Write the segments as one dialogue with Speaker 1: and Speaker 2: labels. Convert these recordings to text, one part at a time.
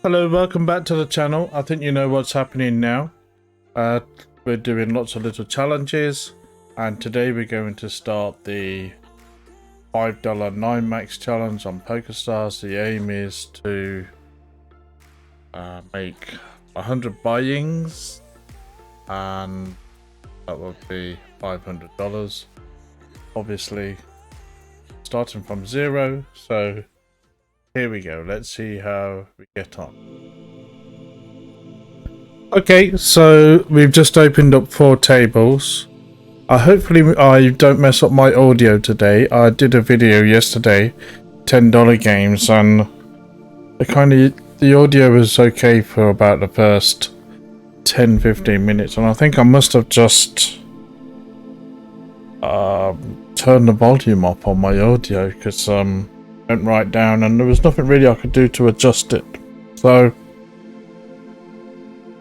Speaker 1: Hello, welcome back to the channel. I think you know what's happening now. We're doing lots of little challenges, and today we're going to start the $5 9 max challenge on Pokerstars. The aim is to make 100 buy-ins, and that will be $500. Obviously, starting from zero, so here we go. Let's see how we get on. Okay, so we've just opened up 4 tables. Hopefully I don't mess up my audio today. I did a video yesterday, $10 games, and the audio was okay for about the first 10-15 minutes, and I think I must have just turned the volume up on my audio because went right down and there was nothing really I could do to adjust it. So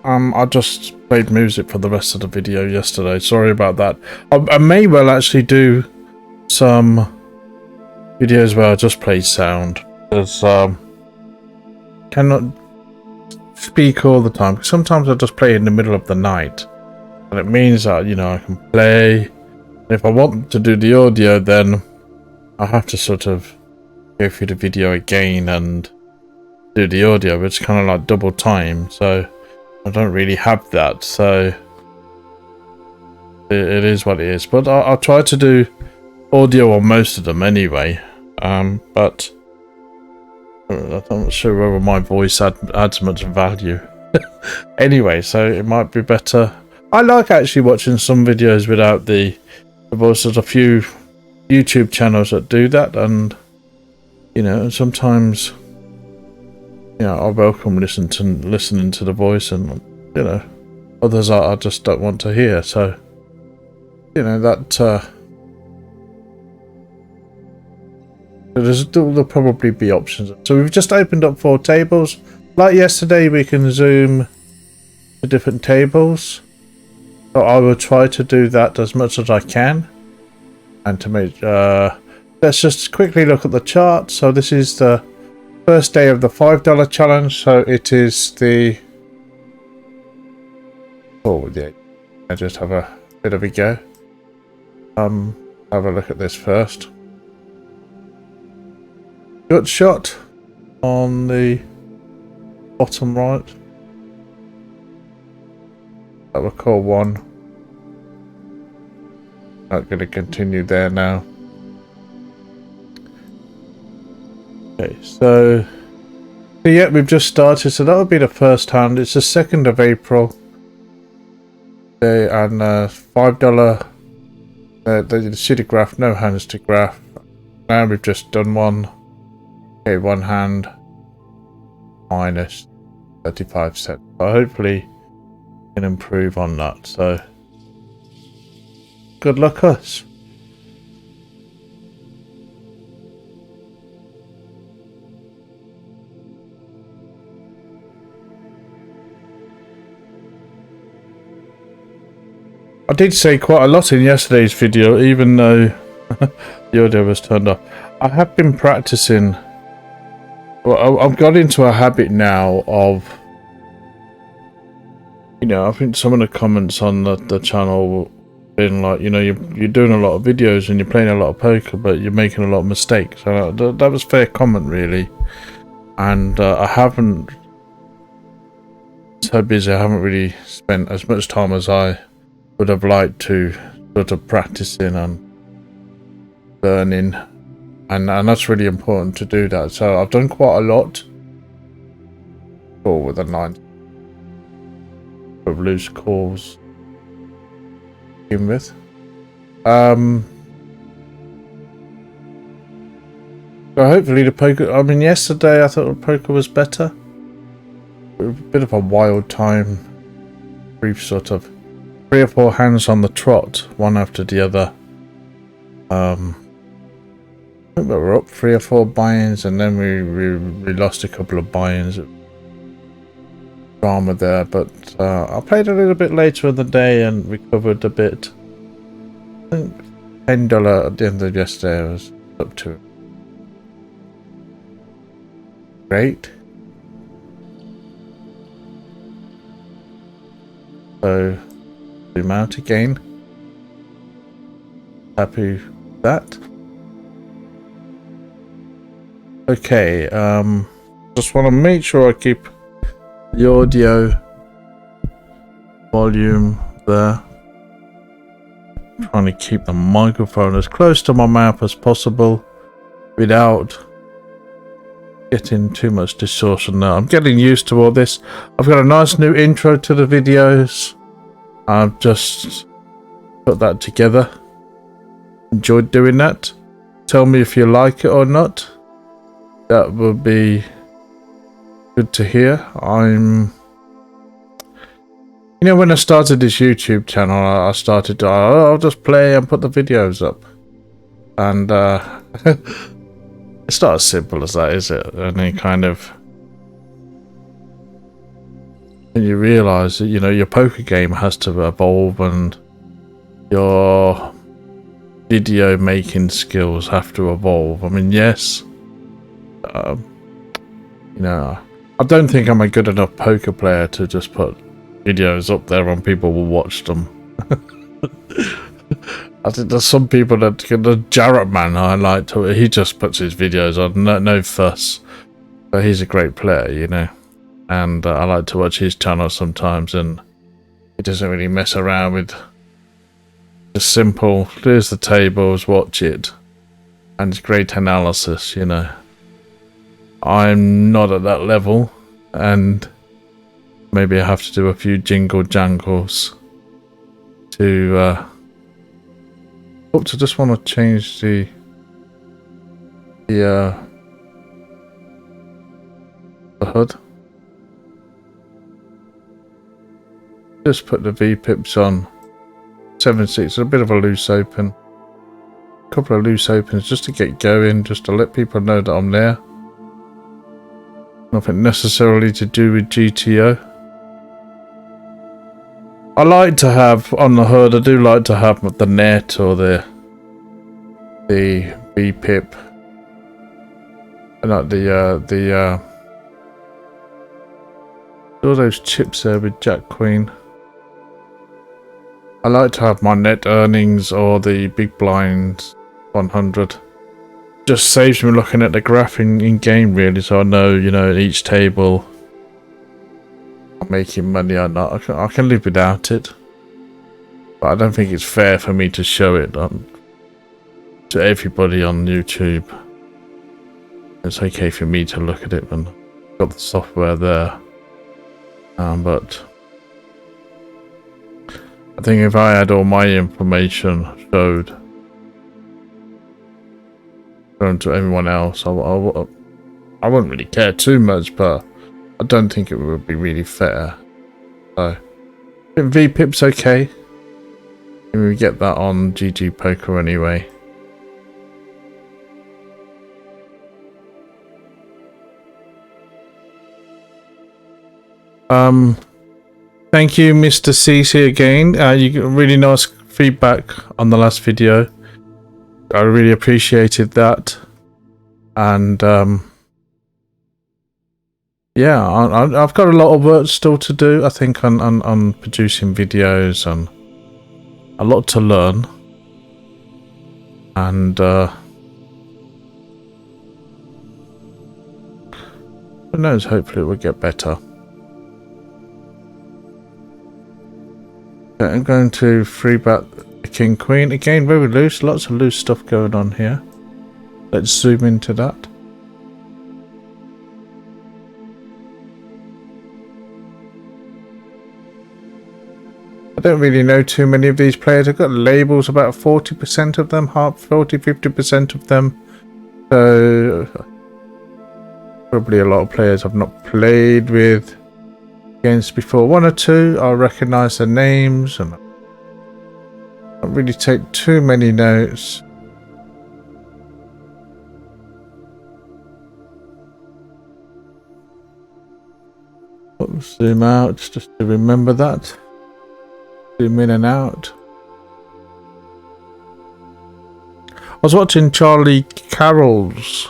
Speaker 1: I just played music for the rest of the video yesterday. Sorry about that. I may well actually do some videos where I just play sound, because cannot speak all the time. Sometimes I just play in the middle of the night, and it means that, you know, I can play. If I want to do the audio, then I have to sort of go through the video again and do the audio, which is kind of like double time, so I don't really have that, so it is what it is. But I'll try to do audio on most of them anyway, but I'm not sure whether my voice adds much value. Anyway, so it might be better. I like actually watching some videos without the voice. There's a few YouTube channels that do that, and you know, sometimes, you know, I welcome listening to the voice, and you know, others I just don't want to hear. So, you know, that there'll probably be options. So we've just opened up 4 tables. Like yesterday, we can zoom to different tables. So I will try to do that as much as I can, and to make let's just quickly look at the chart. So this is the first day of the $5 challenge. So it is the... oh yeah, I just have a bit of a go. Have a look at this first. Gut shot on the bottom right. That will call 1. Not going to continue there now. Okay, so yeah, we've just started, so that will be the first hand. It's the 2nd of April. And $5. The city graph, no hands to graph. Now we've just done one. Okay, 1 hand minus 35 cents. But hopefully we can improve on that. So good luck us. I did say quite a lot in yesterday's video, even though the audio was turned off. I have been practicing. Well, I've got into a habit now of, you know, I think some of the comments on the channel been like, you know, you're doing a lot of videos and you're playing a lot of poker, but you're making a lot of mistakes. So that was a fair comment, really. And I haven't, so busy, I haven't really spent as much time as I would have liked to, sort of practicing and learning, and that's really important to do that. So I've done quite a lot. With a 9 of loose calls to begin with. So hopefully the poker. I mean, yesterday I thought the poker was better. A bit of a wild time. Brief sort of 3 or 4 hands on the trot, one after the other. I think we were up 3 or 4 buy-ins, and then we lost a couple of buy-ins. Drama there, but I played a little bit later in the day and recovered a bit. I think $10 at the end of yesterday I was up to. Great. So zoom out again. Happy with that. Okay, just want to make sure I keep the audio volume there. Trying to keep the microphone as close to my mouth as possible without getting too much distortion now. I'm getting used to all this. I've got a nice new intro to the videos. I've just put that together. Enjoyed doing that. Tell me if you like it or not. That would be good to hear. You know, when I started this YouTube channel, I started to, I'll just play and put the videos up. And it's not as simple as that, is it? And then kind of, and you realise that, you know, your poker game has to evolve and your video making skills have to evolve. I mean, yes, you know, I don't think I'm a good enough poker player to just put videos up there and people will watch them. I think there's some people that, the Jarrett man I like to, he just puts his videos on, no fuss, but he's a great player, you know, and I like to watch his channel sometimes, and he doesn't really mess around with just simple, here's the tables, watch it, and it's great analysis, you know. I'm not at that level, and maybe I have to do a few jingle jangles to oops, I just want to change the HUD. Just put the V-pips on 7.6, a bit of a loose open. A couple of loose opens just to get going, just to let people know that I'm there. Nothing necessarily to do with GTO. I like to have on the HUD, I do like to have the net or the V-pip, and not all those chips there with Jack Queen. I like to have my net earnings or the big blinds 100. Just saves me looking at the graph in game, really, so I know, you know, each table I'm making money or not. I can live without it, but I don't think it's fair for me to show it to everybody on YouTube. It's okay for me to look at it when I've got the software there, but I think if I had all my information shown to everyone else, I wouldn't really care too much, but I don't think it would be really fair. So, I think V-pip's okay. We get that on GG Poker anyway. Thank you, Mr. CC, again. You got really nice feedback on the last video. I really appreciated that. And yeah, I've got a lot of work still to do, I think, on producing videos, and a lot to learn. And who knows, hopefully it will get better. Okay, I'm going to 3-bet the King Queen. Again, very loose, lots of loose stuff going on here. Let's zoom into that. don't really know too many of these players. I've got labels about 40% of them, 50% of them. So probably a lot of players I've not played with against before. One or two I'll recognise their names and I don't really take too many notes. Zoom out just to remember that. Zoom in and out. I was watching Charlie Carroll's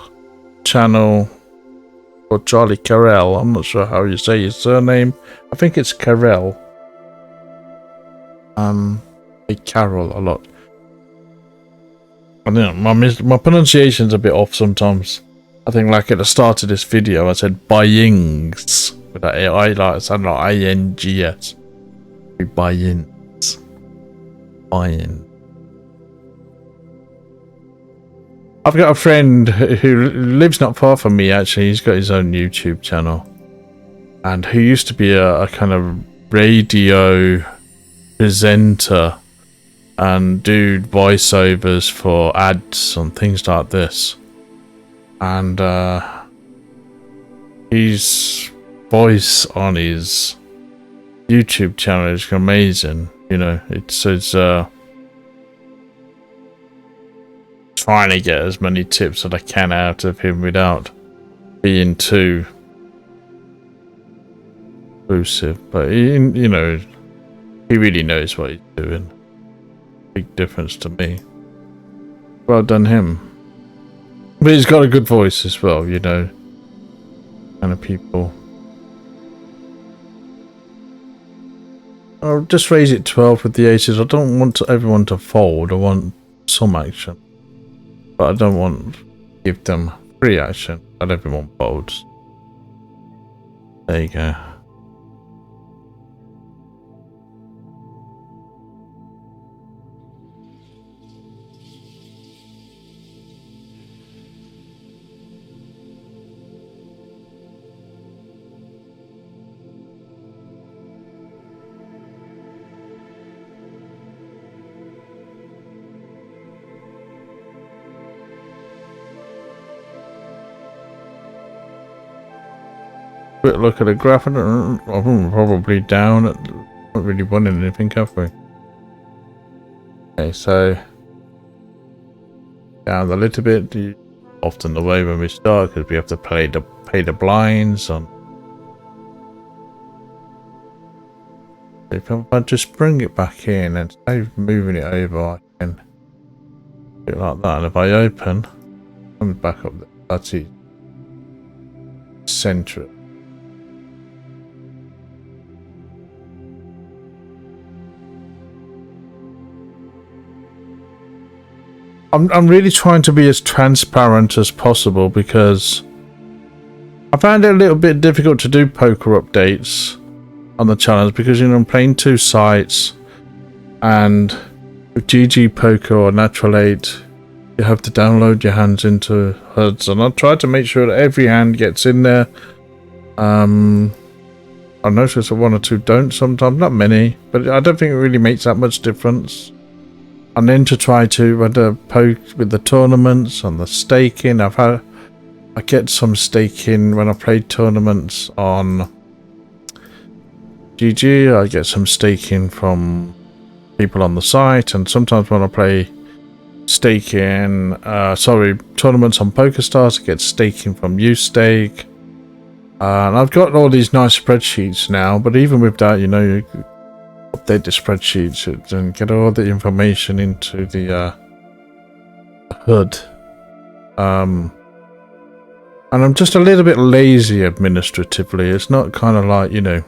Speaker 1: channel, or Charlie Carell. I'm not sure how you say his surname. I think it's Carell. I Carroll a lot. I know my pronunciation's a bit off sometimes. I think like at the start of this video I said buyings. But I like sound like INGS. Buy-ins. Buy-in. I've got a friend who lives not far from me actually. He's got his own YouTube channel. And who used to be a kind of radio presenter and do voiceovers for ads and things like this. And his voice on his YouTube channel is amazing. You know, it's trying to get as many tips that I can out of him without being too intrusive. But he, you know, he really knows what he's doing. Big difference to me. Well done him. But he's got a good voice as well, you know. Kind of people. I'll just raise it 12 with the aces. I don't want everyone to fold. I want some action. But I don't want to give them free action. Not everyone folds. There you go. Quick look at the graph. I'm probably down. Not really won anything, have we? Okay, so down a little bit. Often the way when we start because we have to pay the blinds on. If I just bring it back in and instead of moving it over, I can do it like that. And if I open, I'm back up there. That's it. Center it. I'm really trying to be as transparent as possible because I found it a little bit difficult to do poker updates on the channels because, you know, I'm playing two sites and with GG Poker or Natural 8 you have to download your hands into HUDs, and I try to make sure that every hand gets in there. I notice that one or two don't sometimes, not many, but I don't think it really makes that much difference. And then to try to poke with the tournaments and the staking, I get some staking when I play tournaments on GG. I get some staking from people on the site, and sometimes when I play staking, tournaments on Pokerstars, I get staking from Ustake. And I've got all these nice spreadsheets now, but even with that, you know, you update the spreadsheets and get all the information into the HUD. And I'm just a little bit lazy administratively. It's not kind of like, you know,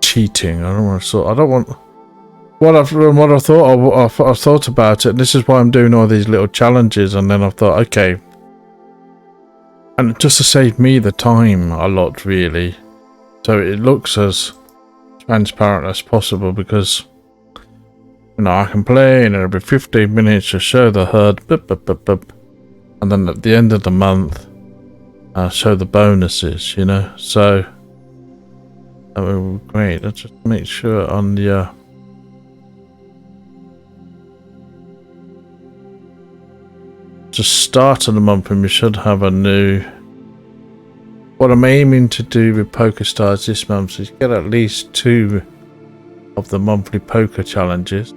Speaker 1: cheating. I don't want what I thought about it. And this is why I'm doing all these little challenges. And then I thought, okay, and just to save me the time a lot, really, so it looks as transparent as possible, because, you know, I can play and it'll be 15 minutes to show the HUD, and then at the end of the month show the bonuses, you know. So That would be great. Let's just make sure on the just start of the month, and we should have a new. What I'm aiming to do with Pokerstars this month is get at least 2 of the monthly poker challenges.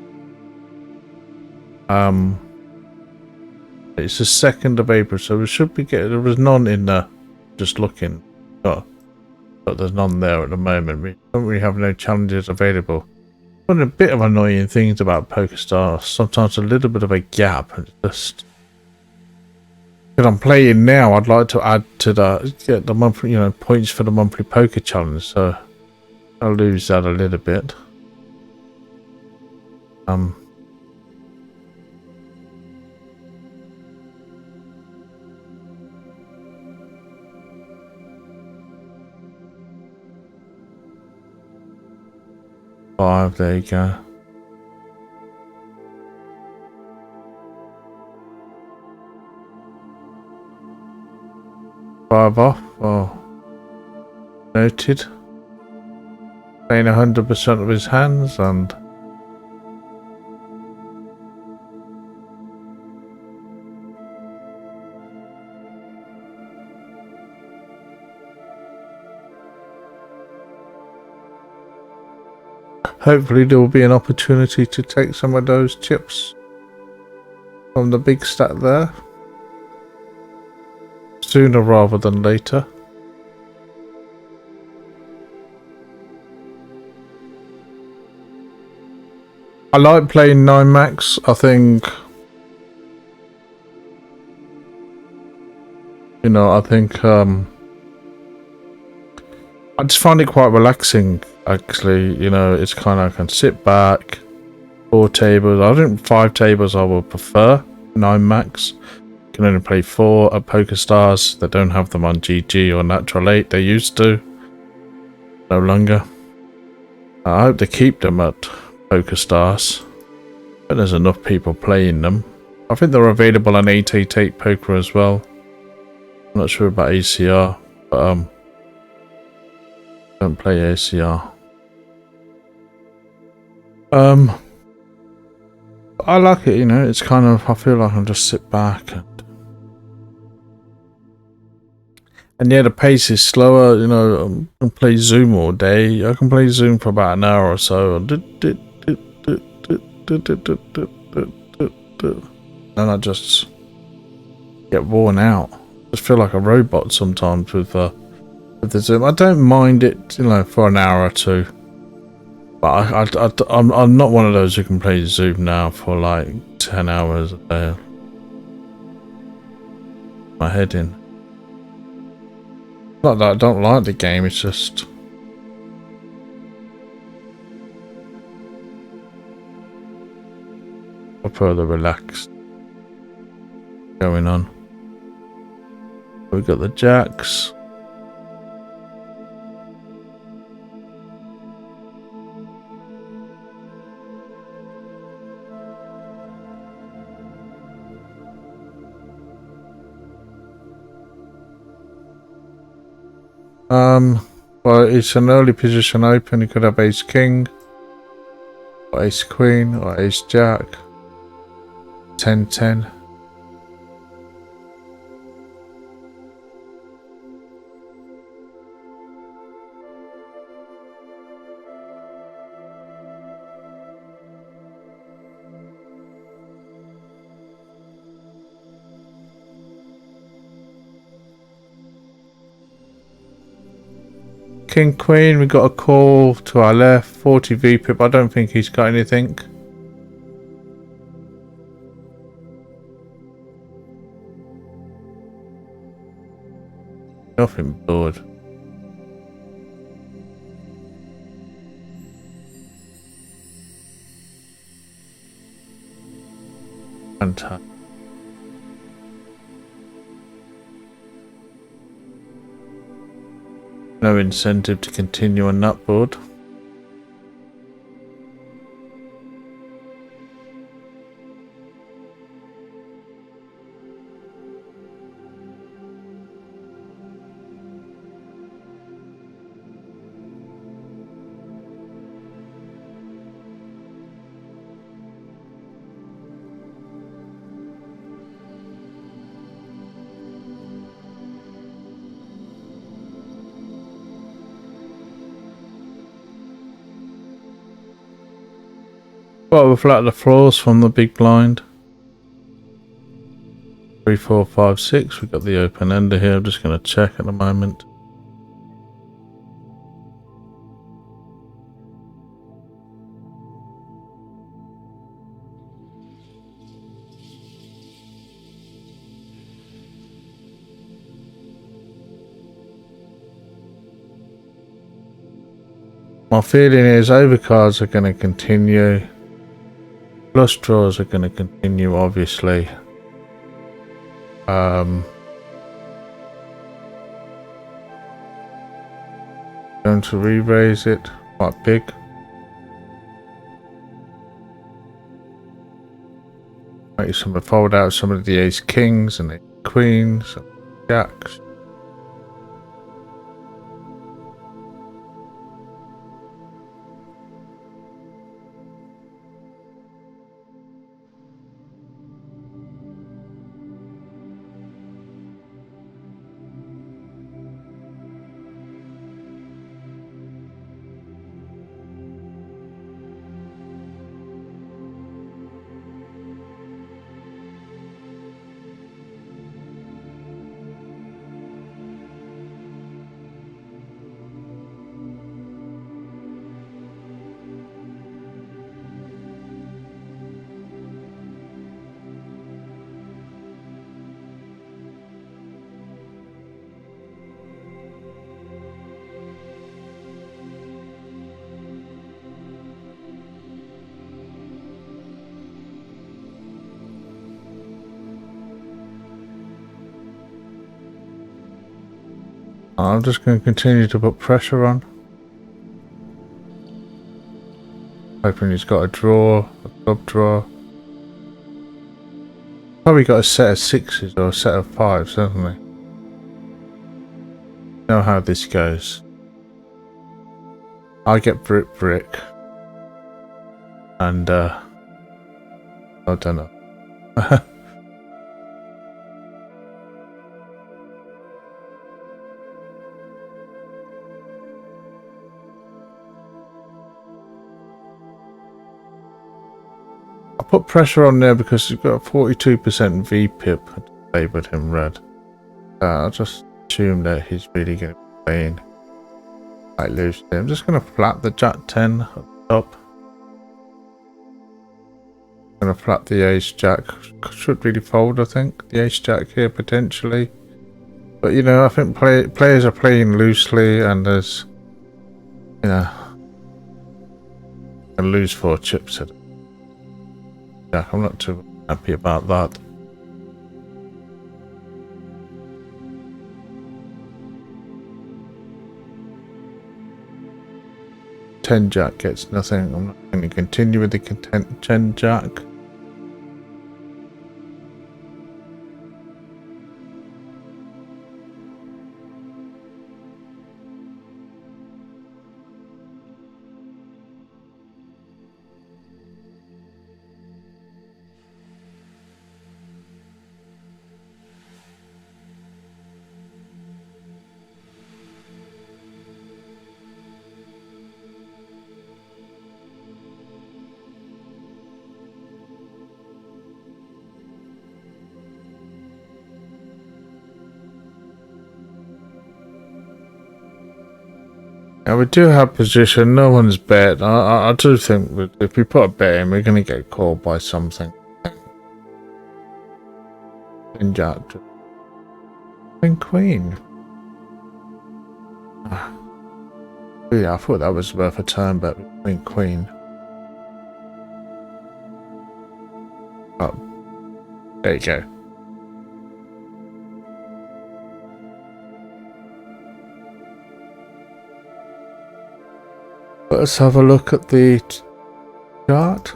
Speaker 1: It's the 2nd of April, so we should be getting. There was none in there. Just looking, but there's none there at the moment. We don't really have no challenges available. One of the bit of annoying things about Pokerstars, sometimes a little bit of a gap, and just because I'm playing now, I'd like to add to get the monthly, points for the monthly poker challenge. So I'll lose that a little bit. 5, there you go. Five off. Oh, noted. Playing 100% of his hands, and hopefully there will be an opportunity to take some of those chips from the big stack there sooner rather than later. I like playing 9 max. I think, I just find it quite relaxing, actually. It's kind of, I can sit back, 4 tables. I think 5 tables I would prefer. 9 max. You can only play 4 at Pokerstars. They don't have them on GG or Natural 8. They used to. No longer. I hope they keep them at Pokerstars. But there's enough people playing them. I think they're available on 888 Poker as well. I'm not sure about ACR, but don't play ACR. I like it, it's kind of, I feel like I can just sit back and yeah, the pace is slower. I can play Zoom all day. I can play Zoom for about an hour or so. And I just get worn out. I just feel like a robot sometimes with the Zoom. I don't mind it, for an hour or 2. But I'm not one of those who can play Zoom now for like 10 hours a day. My head in. Not that I don't like the game, it's just I prefer the relaxed going on. We've got the jacks. Well, it's an early position open. You could have ace king, or ace queen, or ace jack, 10-10. King queen, we got a call to our left, 40 VPIP. I don't think he's got anything. Nothing bored. Fantastic. No incentive to continue on that board. Well, we flat the floors from the big blind. 3, 4, 5, 6. We've got the open ender here. I'm just going to check at the moment. My feeling is overcards are going to continue. Flush draws are going to continue, obviously. Going to re-raise it quite big. Maybe fold out some of the ace kings and the queens and jacks. I'm just going to continue to put pressure on. Hoping he's got a draw, a club draw. Probably got a set of sixes or a set of fives, hasn't he? Know how this goes. I get brick. And I don't know. Put pressure on there because he's got a 42% VPIP. I favoured him red. I'll just assume that he's really going to be playing quite loosely. I'm just going to flat the Jack 10 up top. I'm going to flat the Ace Jack. Should really fold, I think. The Ace Jack here potentially. But you know, I think players are playing loosely and there's, you know, I lose 4 chips at it. Yeah, I'm not too happy about that. Ten Jack gets nothing. I'm not going to continue with the 10 Jack. Yeah, we do have position. No one's bet. I do think that if we put a bet in, we're going to get called by something. Queen Jack. Queen Queen. Yeah, I thought that was worth a turn bet with Queen Queen. Oh, there you go. Let's have a look at the chart.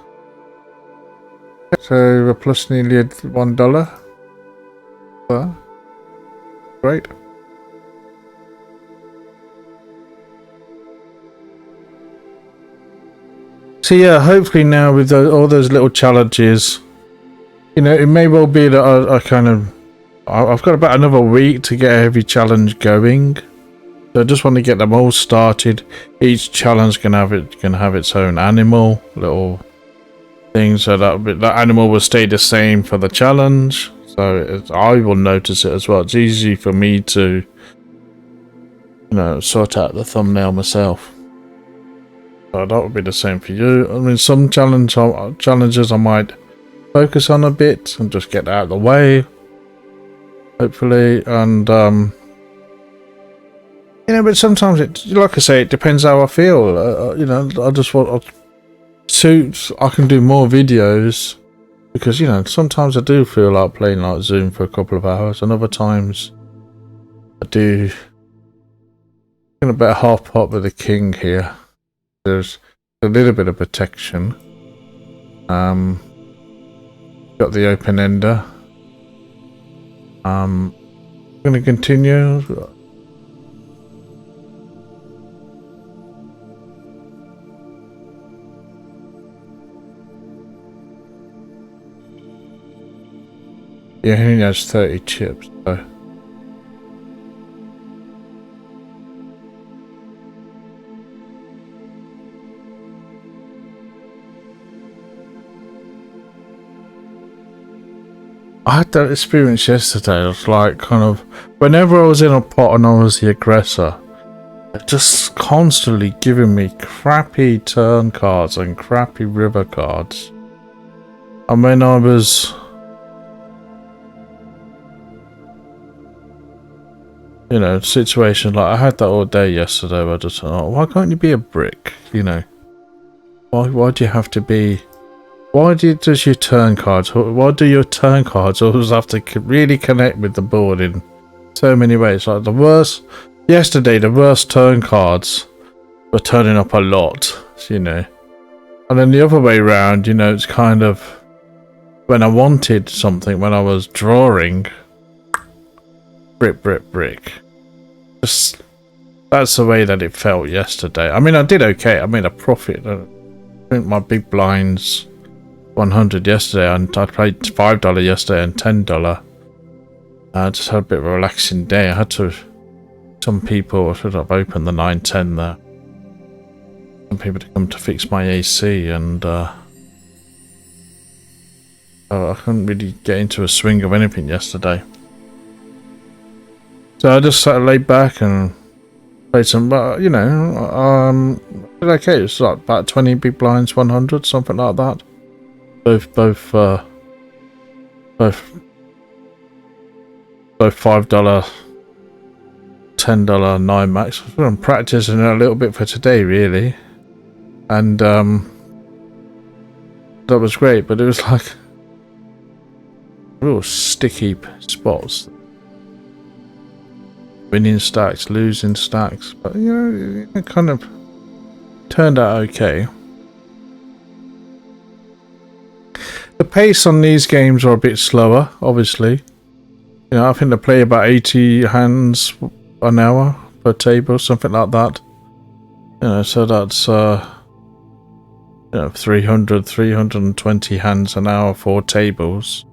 Speaker 1: So we're plus nearly $1. Well, great. So yeah, hopefully now with all those little challenges, you know, it may well be that I've got about another week to get a heavy challenge going. So I just want to get them all started. Each challenge can have its own animal, little things, so that animal will stay the same for the challenge. So I will notice it as well. It's easy for me to, you know, sort out the thumbnail myself. So that would be the same for you. I mean, some challenges I might focus on a bit and just get out of the way, hopefully. And you know, but sometimes it, like I say, it depends how I feel. You know, I just want I can do more videos because, you know, sometimes I do feel like playing like Zoom for a couple of hours, and other times I do. I'm gonna bet a half pot with the king here. There's a little bit of protection. Got the open ender. I'm gonna continue. Yeah, he has 30 chips, so. I had that experience yesterday. It was like, kind of, whenever I was in a pot and I was the aggressor, it just constantly giving me crappy turn cards and crappy river cards. And when I was, you know, situation like I had that all day yesterday, where I just thought, oh, why can't you be a brick? You know, why do you have to be? Why does your turn cards? Why do your turn cards always have to really connect with the board in so many ways? Like the worst yesterday, the worst turn cards were turning up a lot, you know, and then the other way around, you know, it's kind of when I wanted something, when I was drawing, brick. Just that's the way that it felt yesterday. I mean, I did okay. I made a profit. I think my big blinds 100 yesterday, and I played $5 yesterday and $10. I just had a bit of a relaxing day. I had to. Some people should have opened the 910 there. Some people to come to fix my AC, and I couldn't really get into a swing of anything yesterday. So I just sat laid back and played some. You know, did okay. It was like about 20 big blinds, 100, something like that. Both $5, $10 9 max. I'm practicing a little bit for today, really, and that was great. But it was like real sticky spots, winning stacks, losing stacks, but you know, it kind of turned out okay. The pace on these games are a bit slower, obviously. You know, I think they play about 80 hands an hour per table, something like that. You know, so that's you know, 320 hands an hour, 4 tables.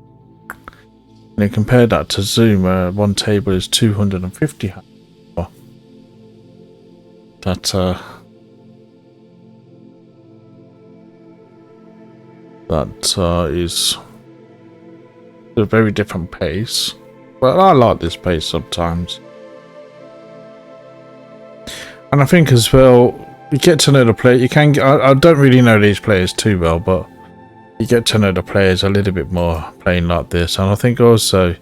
Speaker 1: And you compare that to Zoom, where one table is 250 hands. Well, that is a very different pace. But I like this pace sometimes. And I think as well, you get to know the player. You can. I don't really know these players too well, but you get to know the players a little bit more playing like this. And I think also you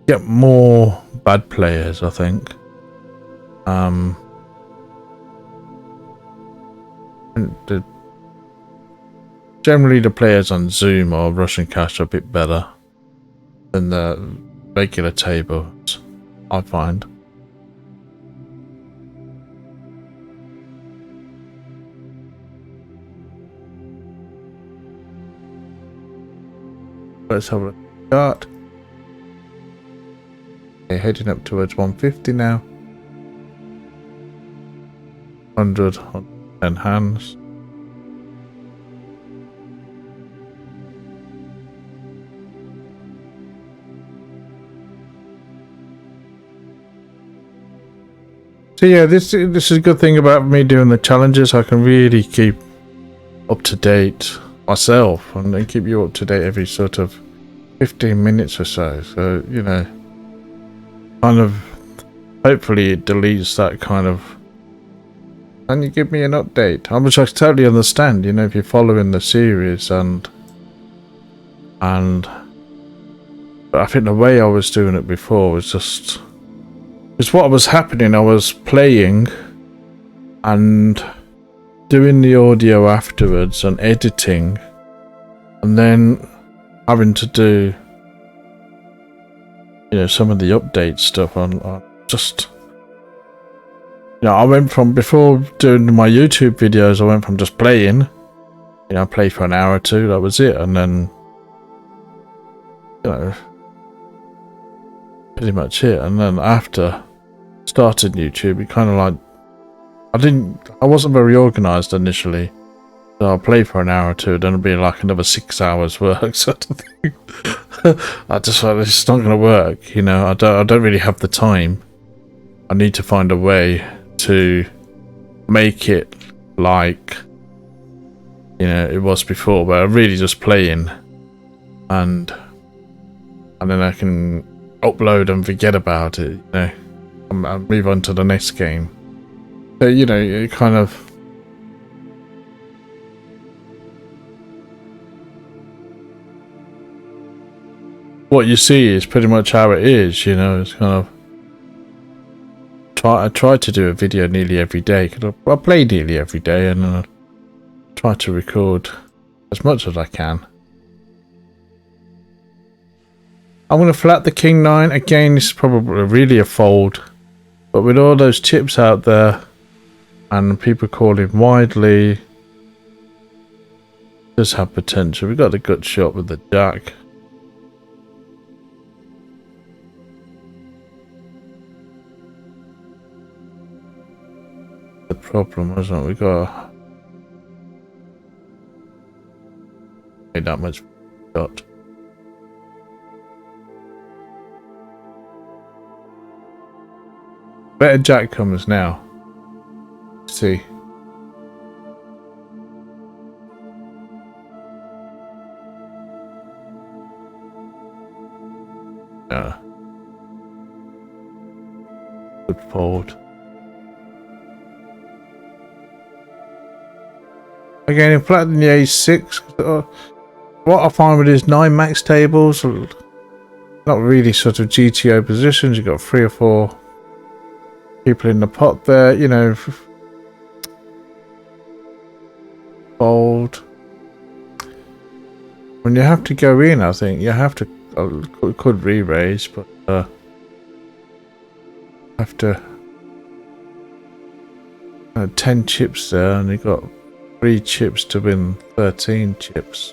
Speaker 1: get more bad players, I think. Generally, the players on Zoom or Russian Cash are a bit better than the regular tables, I find. Let's have a start. Okay, heading up towards 150 now. 100 on 10 hands. So yeah, this is a good thing about me doing the challenges. I can really keep up to date myself, and then keep you up to date every sort of 15 minutes or so. So, you know, kind of, hopefully it deletes that kind of, can you give me an update? Which I totally understand, you know, if you're following the series, and but I think the way I was doing it before was just, it's what was happening. I was playing and doing the audio afterwards and editing, and then having to do, you know, some of the update stuff on just, you know, I went from, before doing my YouTube videos, I went from just playing, you know, I played for an hour or two, that was it, and then, you know, pretty much it. And then after starting YouTube, it kind of like, I wasn't very organized initially, so I'll play for an hour or two, then it'll be like another 6 hours work sort of thing. I just thought, it's just not going to work, you know. I don't really have the time. I need to find a way to make it like, you know, it was before, where I'm really just playing, and then I can upload and forget about it, you know, and move on to the next game. So, you know, it kind of, what you see is pretty much how it is, you know. It's kind of, I try to do a video nearly every day, because I play nearly every day, and I try to record as much as I can. I'm going to flat the King 9. Again, this is probably really a fold, but with all those chips out there, and people calling widely, does have potential. We got the gut shot with the jack. The problem, isn't it? We got made that much shot. Better jack comes now. Let's see. Yeah. Good fold. Again, in flattening the A6, what I find with these 9 max tables, not really sort of GTO positions. You've got 3 or 4 people in the pot there, you know. Fold. When you have to go in, I think you have to, could re-raise, but have to 10 chips there, and you got 3 chips to win 13 chips.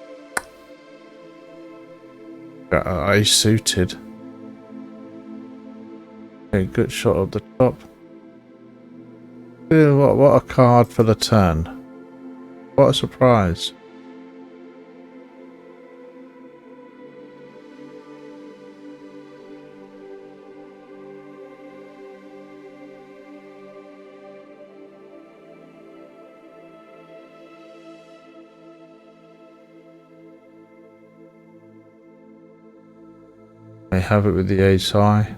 Speaker 1: Got ace suited. Okay, good shot at the top. Yeah, what a card for the turn. What a surprise. They have it with the ace high.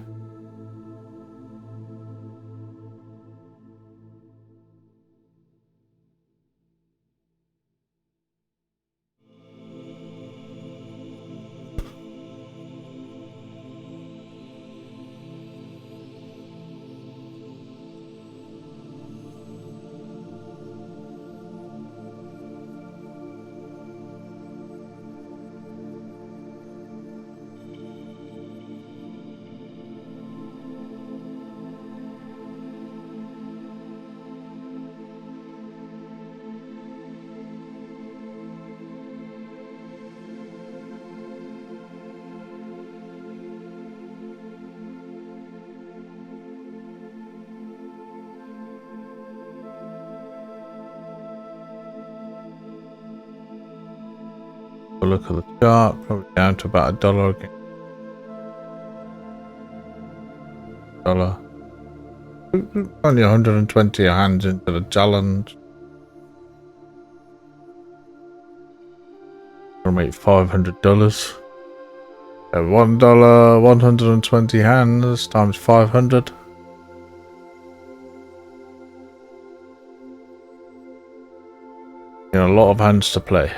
Speaker 1: Look at the chart, probably down to about $1 again. Dollar. Only 120 hands into the challenge. I'll make $500. At $1, 120 hands times 500. A lot of hands to play.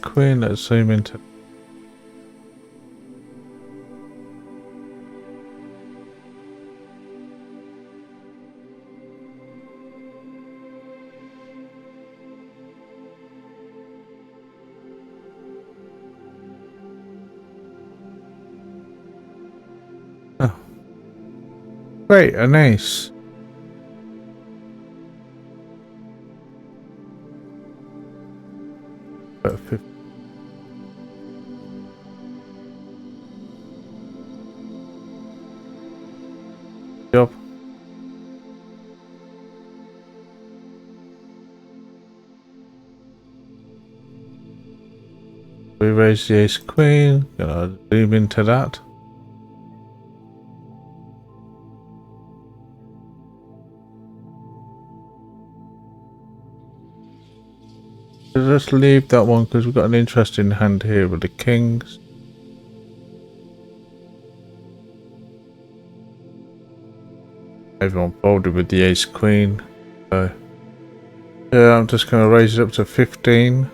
Speaker 1: Queen, let's zoom into. Oh. Great, an ace. But 50. Job. We raise the ace queen. Gonna zoom into that. Let's leave that one because we've got an interesting hand here with the kings. Everyone folded with the ace queen. So yeah, I'm just going to raise it up to 15.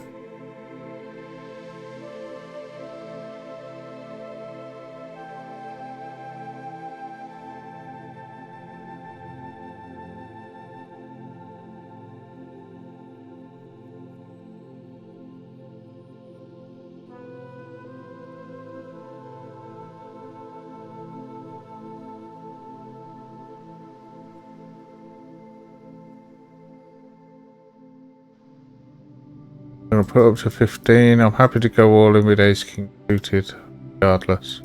Speaker 1: I'm going to put up to 15. I'm happy to go all in with ace king suited regardless.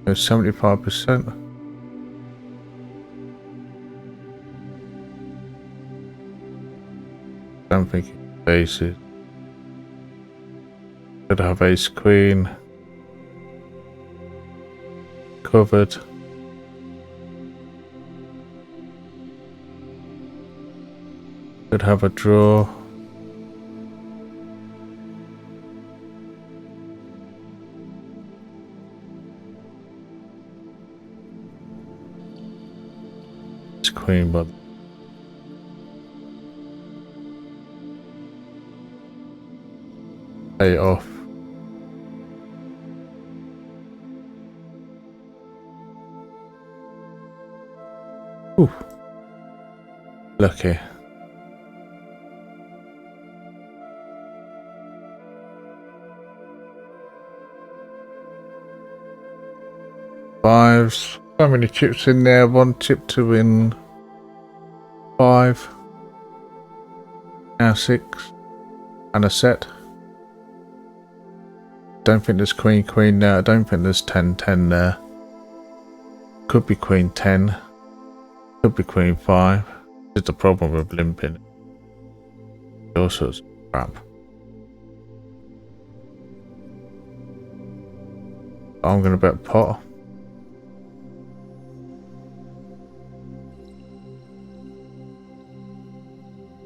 Speaker 1: There's 75%. I'm thinking aces. Could have ace queen. Covered. Could have a draw. It's queen, but pay off. Ooh. Lucky. Fives. How many chips in there? One chip to win 5. Now 6. And a set. Don't think there's queen queen there. I don't think there's 10-10 there. Could be queen 10. Could be queen 5. This is the problem with limping. All sorts of crap. I'm gonna bet pot.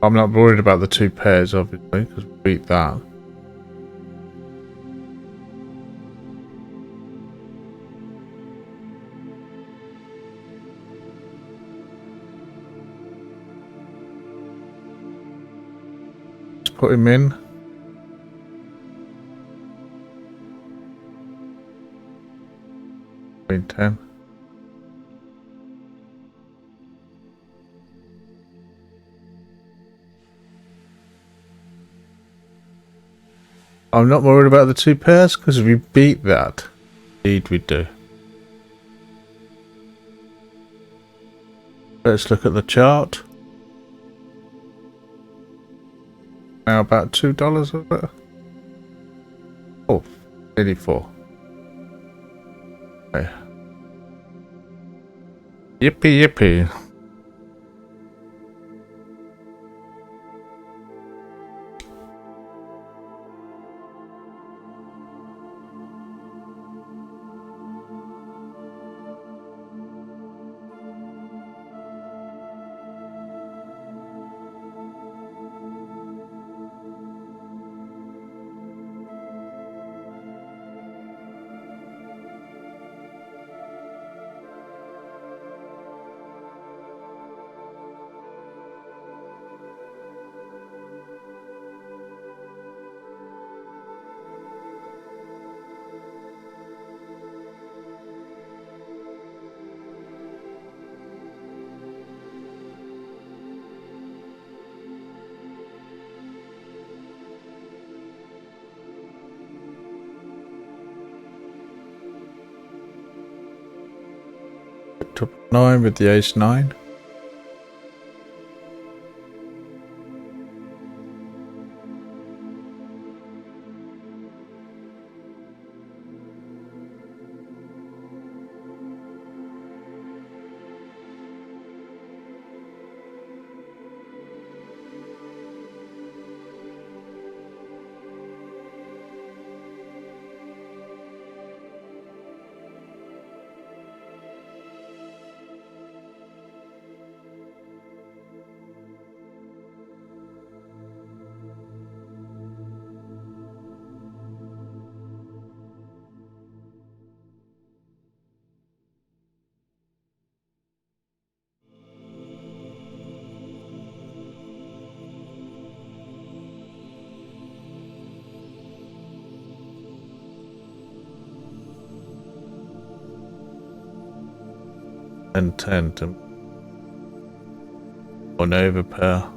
Speaker 1: I'm not worried about the 2 pairs obviously because we beat that. Let's put him in. Queen 10. I'm not worried about the 2 pairs because we beat that. Indeed we do. Let's look at the chart. Now about $2 of it. Oh, 84. Okay. Yippee yippee. Top 9 with the ace 9. And 10 to an overpair.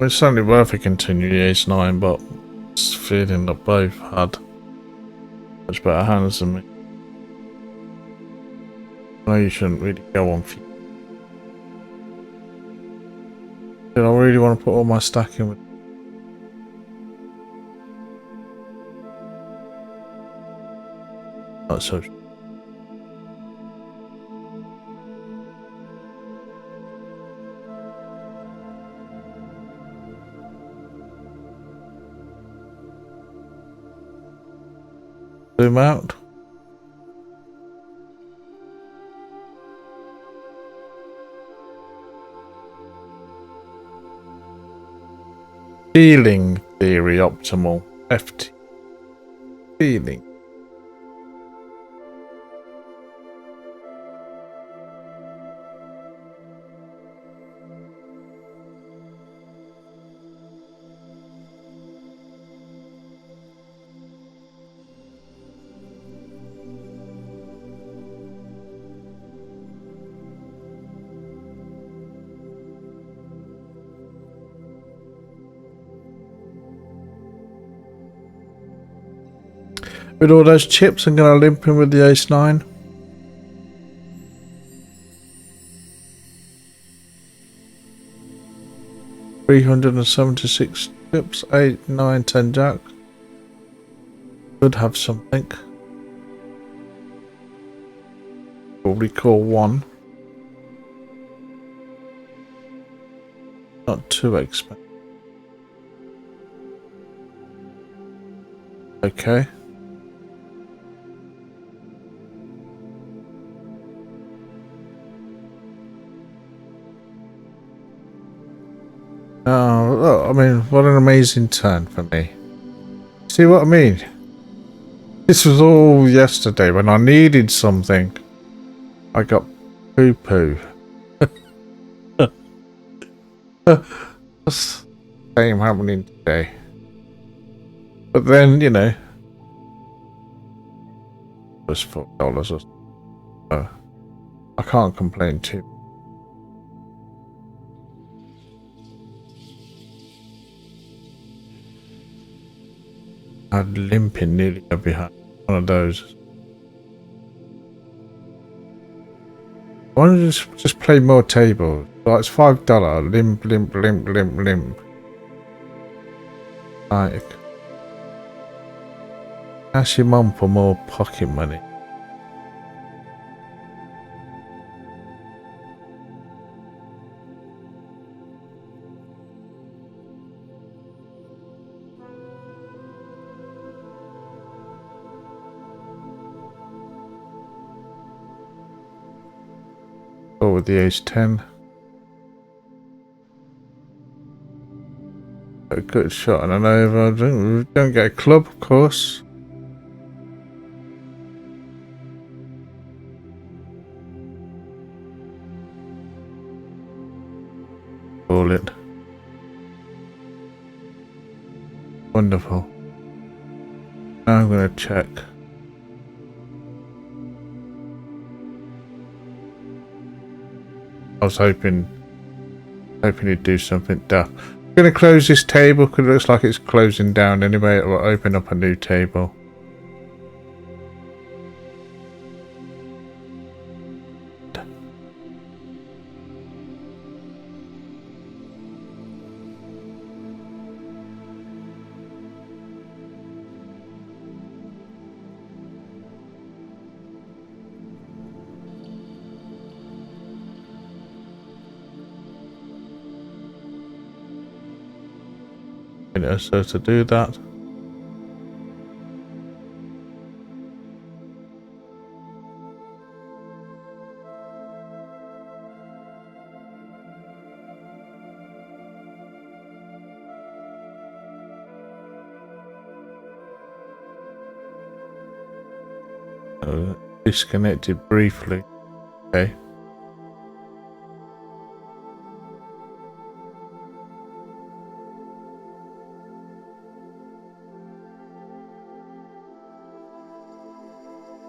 Speaker 1: It's certainly worth a continue the ace 9, but it's feeling that both had much better hands than me. No, you shouldn't really go on for. Did I really want to put all my stack in with? Not so. Zoom out. Feeling theory optimal. FT. Feeling. With all those chips, I'm going to limp in with the ace 9. $376 chips, 8, 9, 10 jack. Could have something. Probably call 1. Not too expensive. Okay. Oh, look, I mean, what an amazing turn for me. See what I mean? This was all yesterday when I needed something. I got poo-poo. What's the same happening today? But then, you know, it was $4 or so. I can't complain too. I had limping nearly every hand. One of those. Why don't you just play more tables? Like it's $5. Limp, limp, limp, limp, limp. Like, ask your mum for more pocket money. Or with the ace 10. A good shot and an over. Don't get a club, of course. Call it. Wonderful. Now I'm going to check. I was hoping he'd do something daft. I'm going to close this table because it looks like it's closing down anyway. It will open up a new table. So to do that, disconnected briefly. Okay.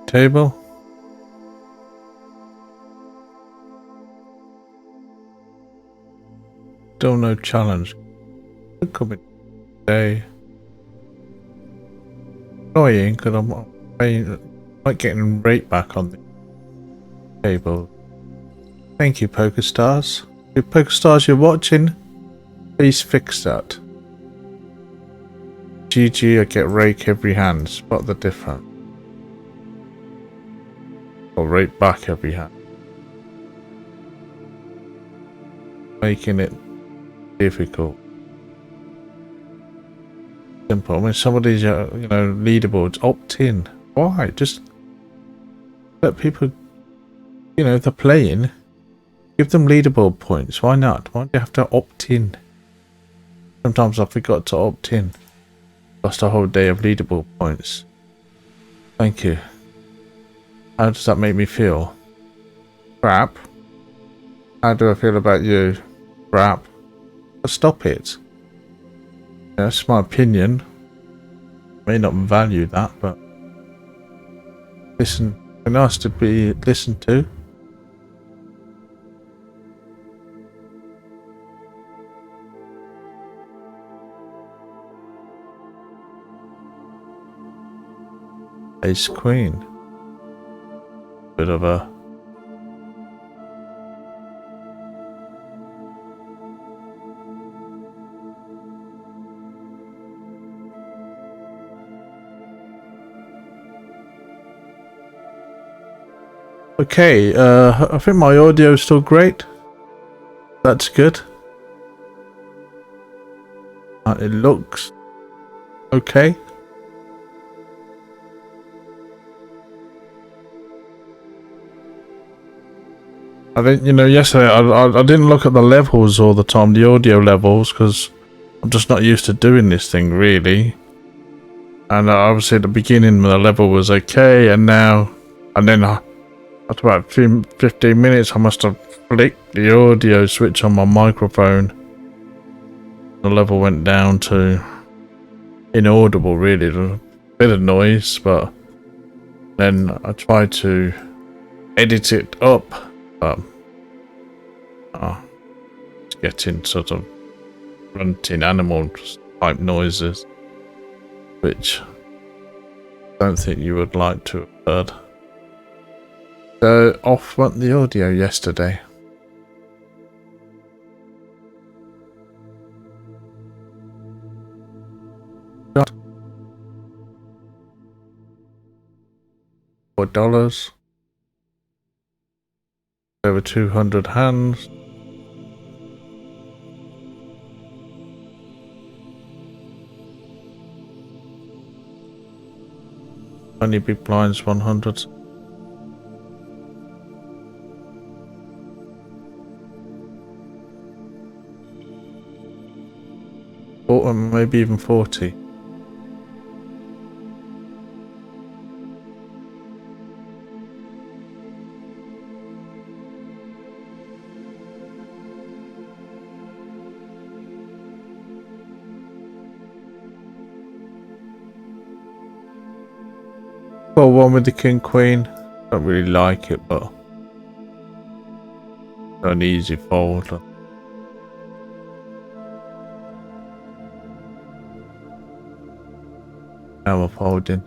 Speaker 1: Table. Still no challenge. Could come in today. Annoying because I'm not getting rate back on the table. Thank you, Pokerstars. If Pokerstars you're watching, please fix that. GG, I get rake every hand. Spot the difference. Or rate back every hand. Making it difficult. Simple. I mean, some of these, leaderboards opt in. Why? Just let people, if they're playing, give them leaderboard points. Why not? Why do you have to opt in? Sometimes I forgot to opt in. Lost a whole day of leaderboard points. Thank you. How does that make me feel? Crap. How do I feel about you? Crap. But stop it. That's my opinion. May not value that, but listen. It's nice to be listened to. Ace Queen. Bit of a okay, I think my audio is still great. That's good. It looks okay. I think, yesterday I didn't look at the levels all the time, the audio levels, because I'm just not used to doing this thing really. And obviously at the beginning the level was okay, and then after about 15 minutes I must have flicked the audio switch on my microphone. The level went down to inaudible really, a bit of noise, but then I tried to edit it up. It's getting sort of grunting animal type noises. which I don't think you would like to have heard. So off went the audio yesterday. Got $4. Over 200 hands. Only big blinds 100. Or maybe even 40. Well, one with the king queen. Don't really like it, but an easy fold. Now I'm folding.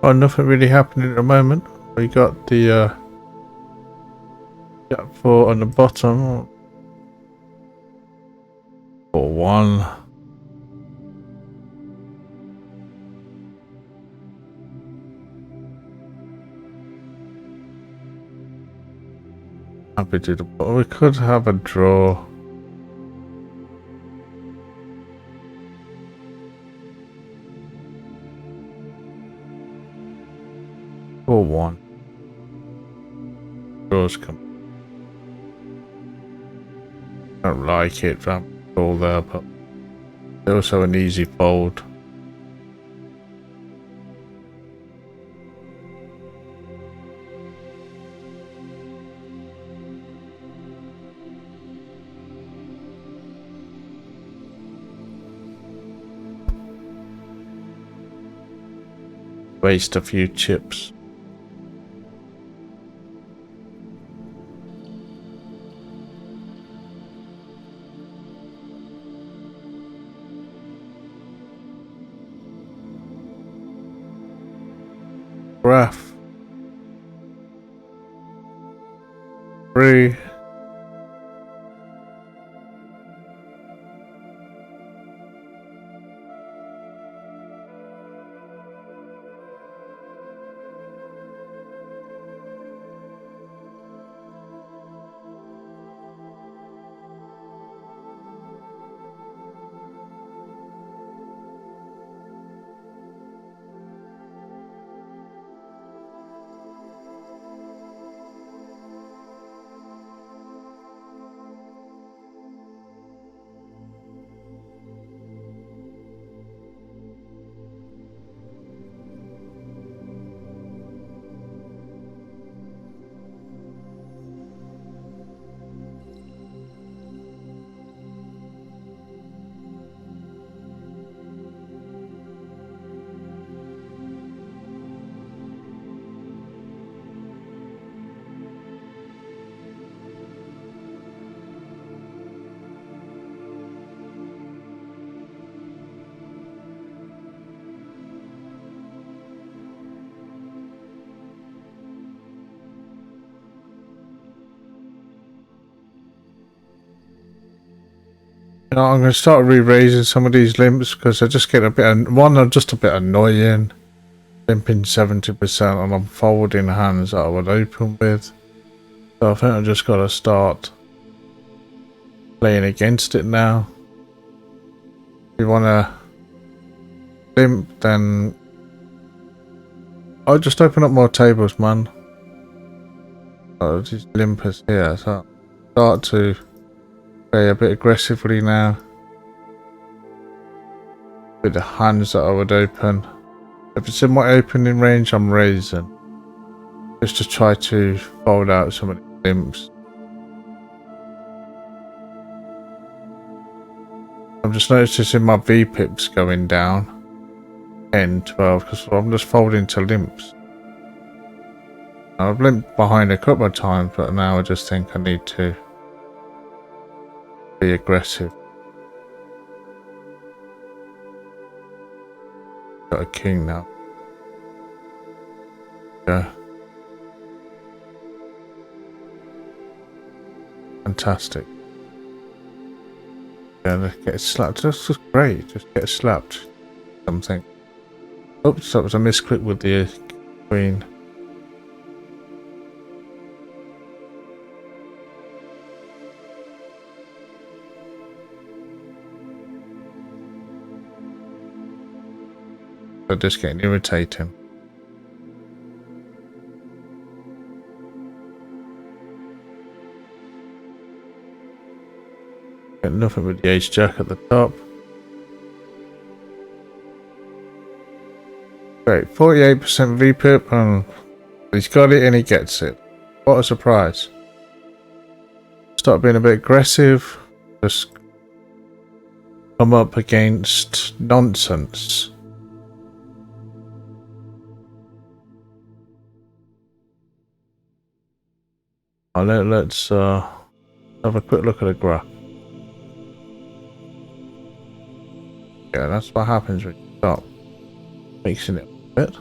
Speaker 1: Oh, nothing really happening at the moment. We got the Jack 4 on the bottom. Or 1. Happy to the bottom. We could have a draw. Or 1. Draws come. Don't like it. That all there, but also an easy fold. Waste a few chips. graph. 3. You know, I'm going to start re-raising some of these limps because they're just getting a bit. One, they're just a bit annoying. Limping 70% and I'm folding hands that I would open with. So I think I've just got to start playing against it now. If you want to limp, then I'll just open up more tables, man. Oh, these limpers here, so start to play a bit aggressively now. With the hands that I would open. If it's in my opening range, I'm raising. Just to try to fold out some of the limps. I'm just noticing my V-pips going down. 10, 12, because I'm just folding to limps. I've limped behind a couple of times, but now I just think I need to be aggressive. Got a king now. Yeah. Fantastic. Yeah, let's get slapped. That's just great. Just get slapped. Something. Oops, that was a misclick with the queen. They're just getting irritating. Get nothing with the ace jack at the top. Great, 48% VPIP and he's got it and he gets it. What a surprise. Start being a bit aggressive. Just come up against nonsense. Let's have a quick look at the graph. Yeah, that's what happens when you start mixing it a bit.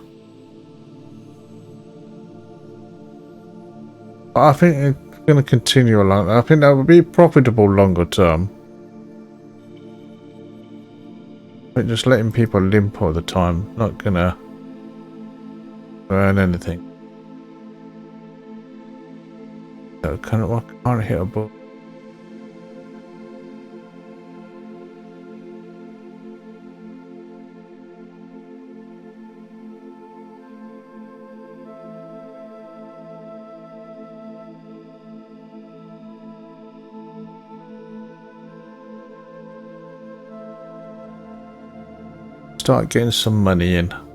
Speaker 1: I think it's going to continue along. I think that would be profitable longer term. But just letting people limp all the time, not going to earn anything. So I can't hit a ball. Start getting some money in. I'm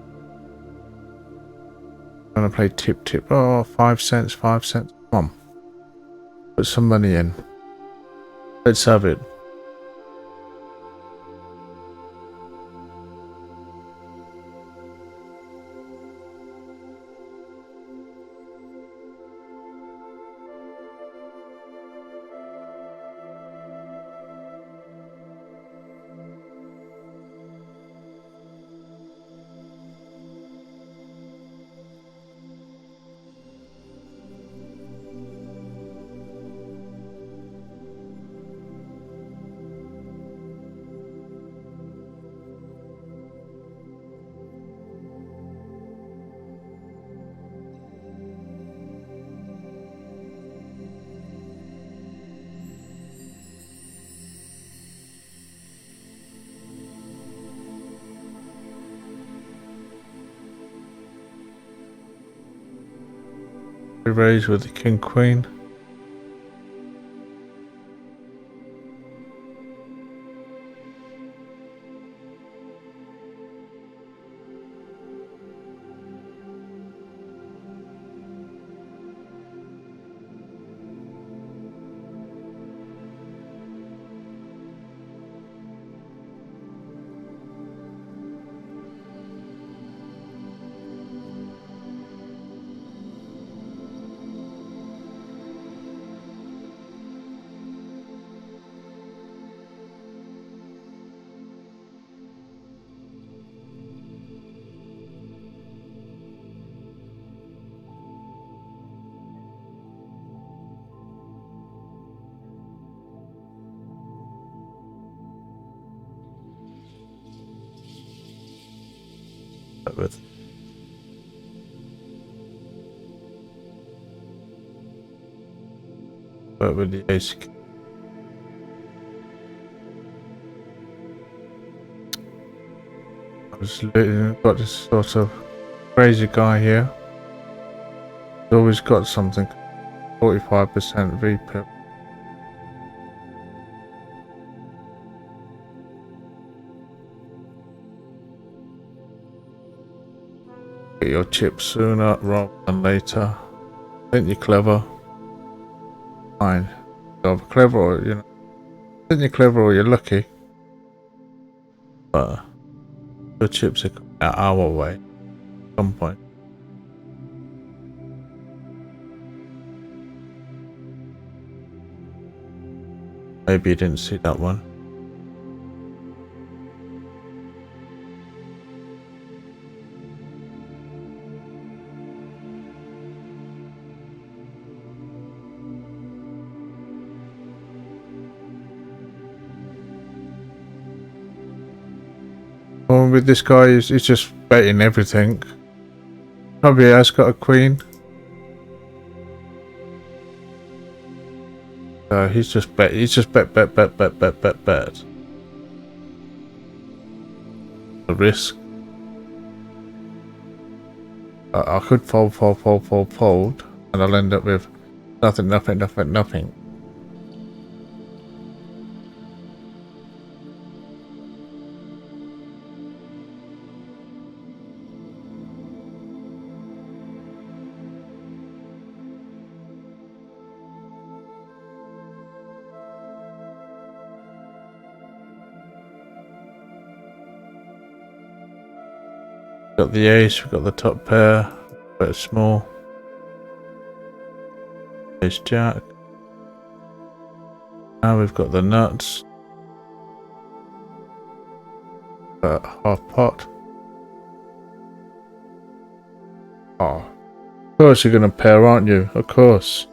Speaker 1: gonna play tip. Oh, 5 cents, 5 cents. Come on. Put some money in. Let's have it. We raise with the king queen. With the ace. I was got this sort of crazy guy here. He's always got something. 45% VPIP. Get your chips sooner rather than later. Think you're clever? Fine. You're clever, or think you're clever or you're lucky. But your chips are coming out our way at some point. Maybe you didn't see that one. Well, with this guy, he's just betting everything. Probably has got a queen. He's just bet. He's just bet. The risk. I could fold, and I'll end up with nothing. Got the ace, we've got the top pair, but small. Ace jack. Now we've got the nuts. Half pot. Oh, of course you're gonna pair, aren't you? Of course.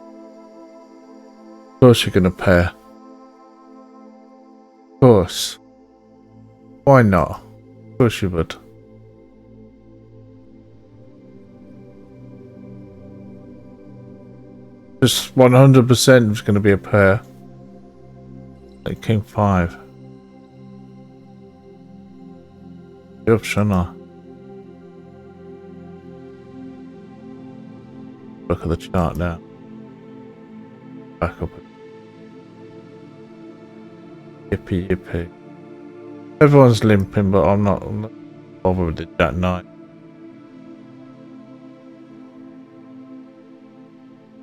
Speaker 1: Of course you're gonna pair. Of course. Why not? Of course you would. Just 100% is going to be a pair. Like king 5. Yup, shouldn't I? Look at the chart now. Back up. Yippee. Everyone's limping, but I'm not bothered with the jack 9.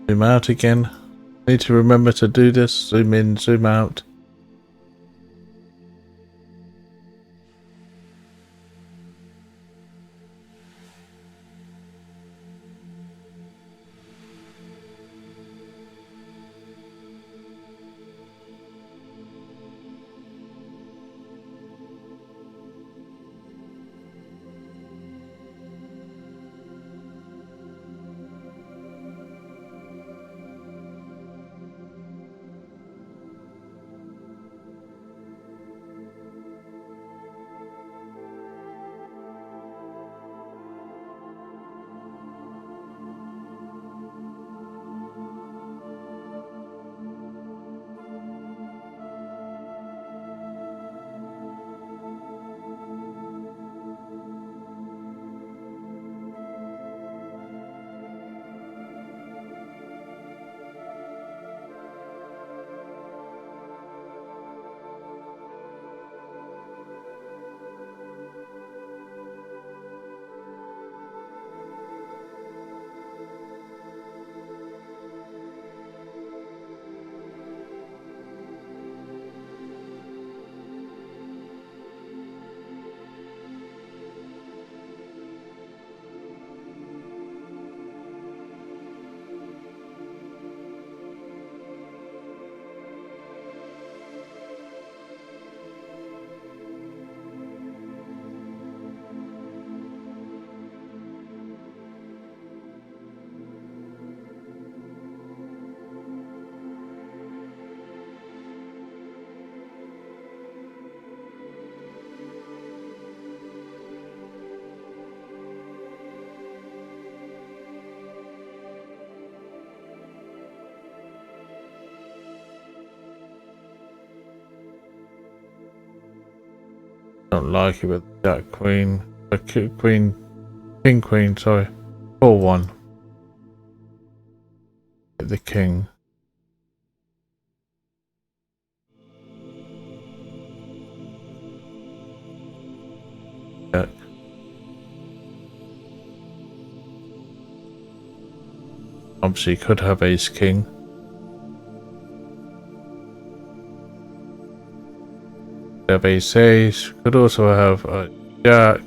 Speaker 1: Zoom out again. Need to remember to do this. Zoom in, zoom out. Don't like it with Jack Queen. Queen. King Queen, sorry. 4-1. Hit the king. Jack. Obviously could have ace king. Have ace ace. Could also have a jack.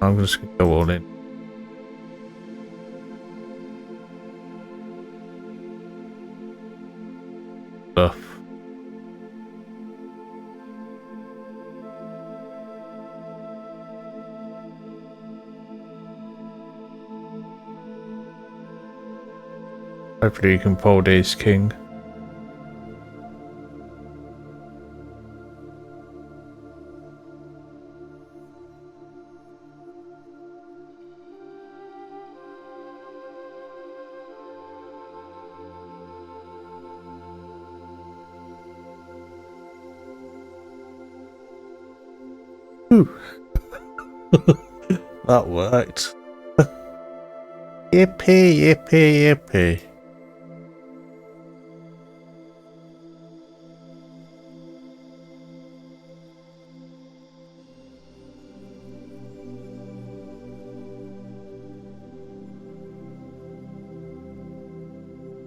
Speaker 1: I'm just gonna go all in. Bluff. Hopefully you can fold ace king. That worked. Yippee, yippee, yippee.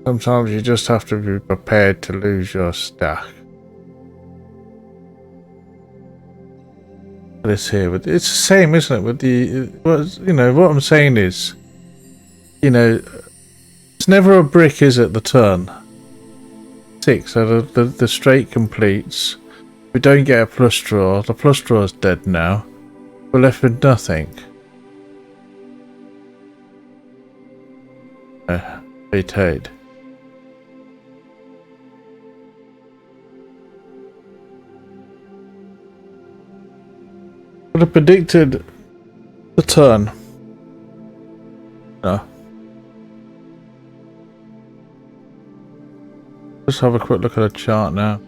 Speaker 1: Sometimes you just have to be prepared to lose your stack. This here, but it's the same, isn't it? With the, you know, what I'm saying is, you know, it's never a brick, is it? The turn 6, so the straight completes. We don't get a flush draw. The flush draw is dead now. We're left with nothing. Eight. Would have predicted the turn. No. Let's have a quick look at the chart now.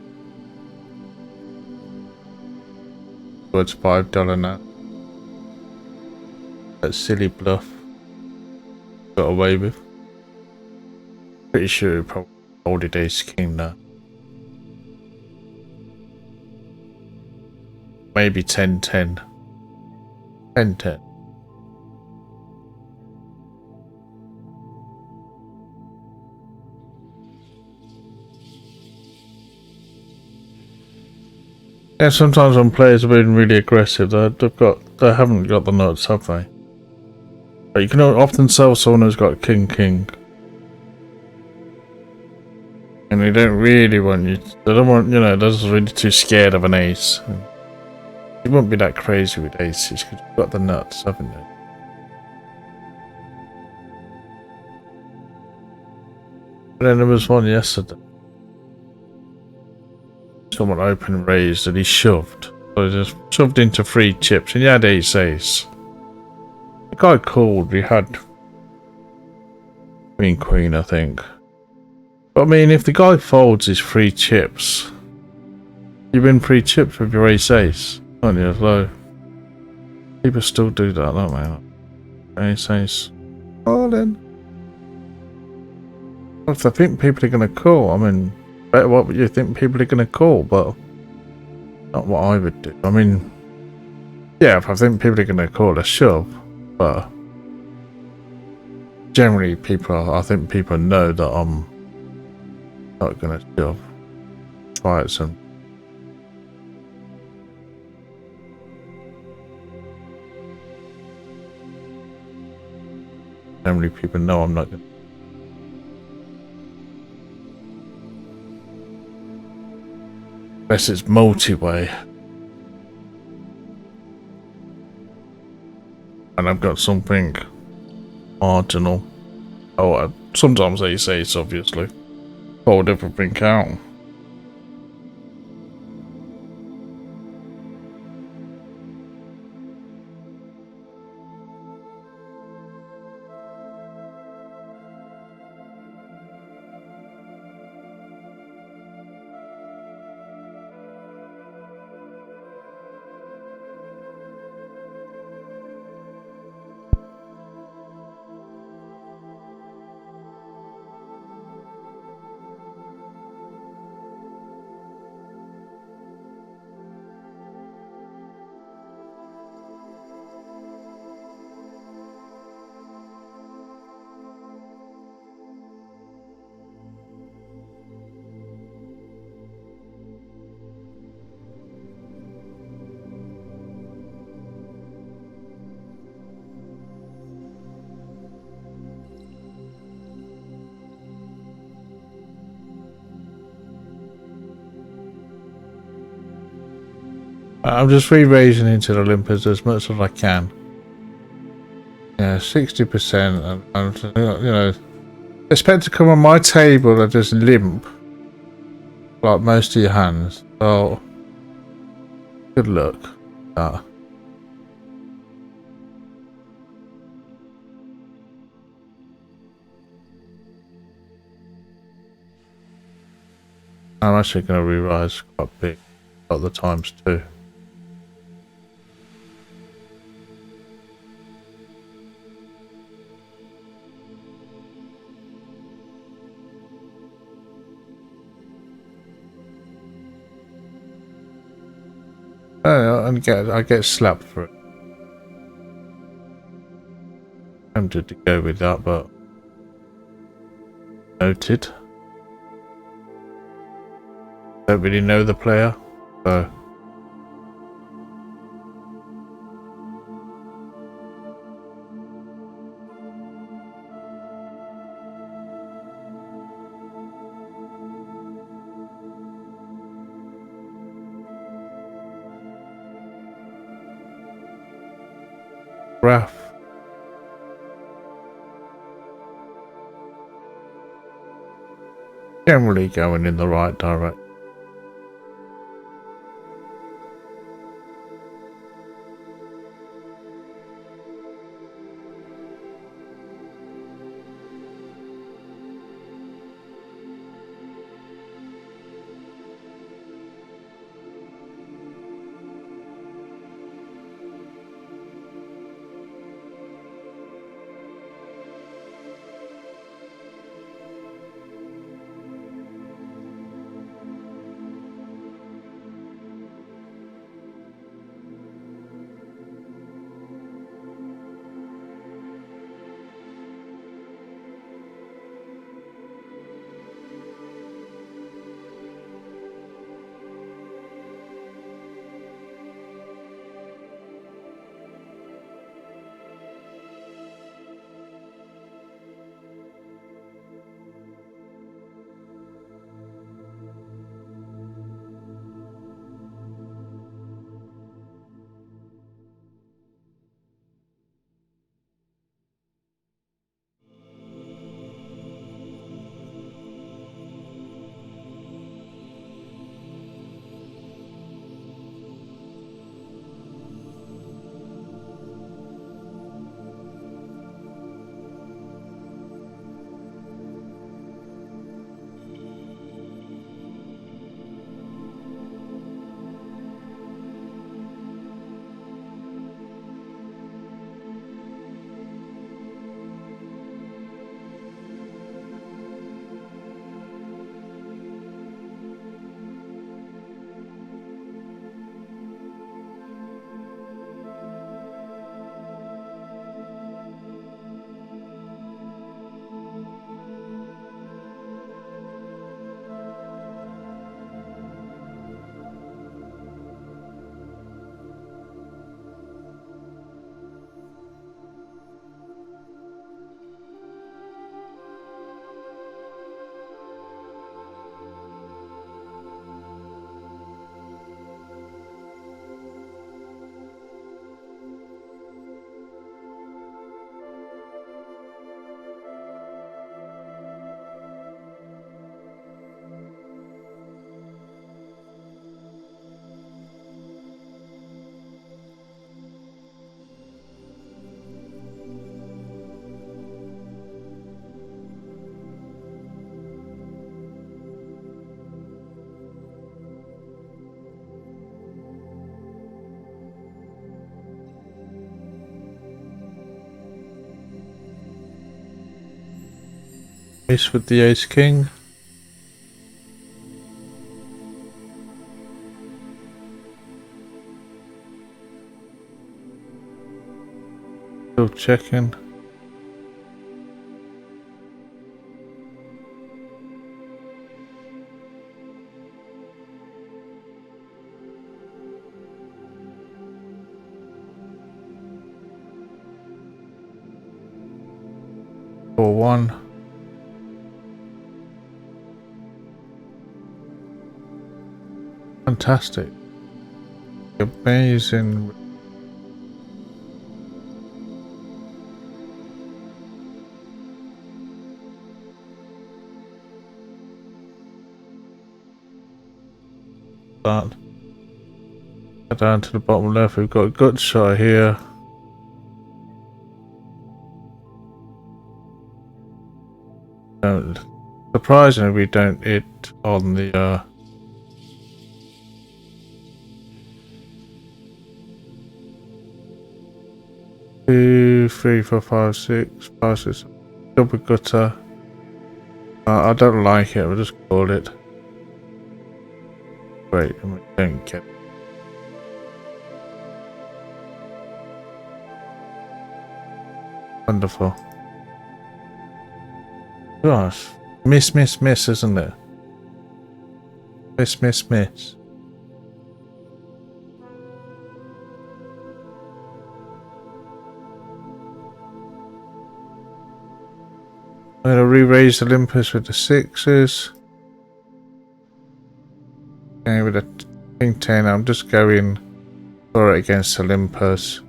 Speaker 1: So it's $5 now. That silly bluff. Got away with. Pretty sure he probably folded ace king now. Maybe 10-10. 10-10. Yeah, sometimes when players have been really aggressive, they haven't got the nuts, have they? But you can often sell someone who's got king, and they don't really want you. They don't want, you know, they're just really too scared of an ace. You won't be that crazy with aces because you've got the nuts, haven't you? But then there was one yesterday. Someone open and raised and he shoved. So he just shoved into 3 chips and he had ace. The guy called, he had queen, I think. But I mean, if the guy folds his 3 chips, you win 3 chips with your ace, aren't you? So people still do that, don't they? Ace. Oh, then. If I think people are going to call, I mean, better what you think people are going to call, but not what I would do. I mean, yeah, if I think people are going to call a shove, but generally I think people know that I'm not going to shove. Try it some. Generally people know I'm not going to. Unless it's multi-way. And I've got something marginal. Oh, sometimes ace, obviously. Hold everything out. I'm just re-raising into the limpers as much as I can. Yeah, 60%, and you know, expect to come on my table and just limp like most of your hands. So good luck. I'm actually going to re-rise quite big other times too. I get slapped for it. Tempted to go with that, but noted. Don't really know the player, so. Graph. Generally going in the right direction. Ace with the ace king. Still checking. Or one. Fantastic. Amazing. That. Down to the bottom left, we've got a gut shot here. Surprisingly, we don't hit on the 2, 3, 4, 5, 6, 5, 6, double gutter. I don't like it, we'll just call it. Wait, we don't get it. Wonderful. Gosh, miss, isn't it? Miss. I'm going to re-raise Olympus with the 6s. Okay, with a King 10, I'm just going for it against Olympus.